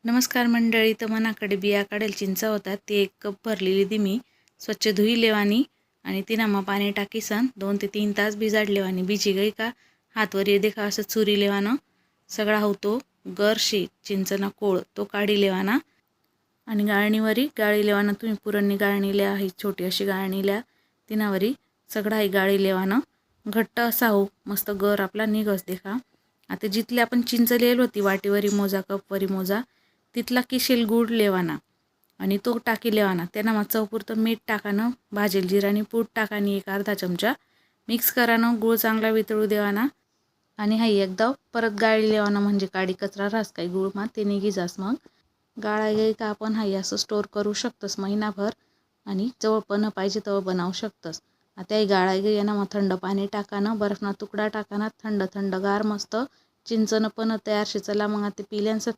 नमस्कार मंडळी. तर मनाकडे बिया काढेल चिंचा होतात ती 1 कप भरलेली दी मी स्वच्छ धुई लेवानी आणि तिनामा पाणी टाकीसन 2 ते 3 तास भिजाड लेवानी बिजी गई का हातवर ये देखा असं चुरी लेवानं सगळा होतो गरशी चिंचना कोळ तो काढी लेवाना आणि गाळणीवरी गाळी लेवाना तुम्ही पुरणनी गाळणी लिया ही छोटी अशी गाळणी लिया तिनावरी सगळा ही गाळी लेवानं घट्ट असा हो मस्त गर आपला निघस देखा. आता जिथले आपण चिंच लिहिली होती वाटीवरी मोजा कपवरी मोजा तिथला किशील गूळ लेवाना आणि तो टाकी लेवाना त्यांना मग चवपुरतं मीठ टाकानं भाजेल जिरानी पूड टाकानी 1 अर्धा चमचा मिक्स करानं गूळ चांगला वितळू देवाना आणि हाई एकदा परत गाळी लेवाना म्हणजे काडी कचरा रास काही गूळ मा ते निघी जास. मग गाळा गेली का आपण हाई असं स्टोर करू शकतस महिनाभर आणि जवळ पण पाहिजे तेव्हा बनवू शकतस. आता ही गाळा गेली ना मग थंड पाणी टाकानं बर्फना तुकडा टाकाना थंड थंड गार मस्त चिंचनं पण तयार शिचला. मग आता पिल्यांसत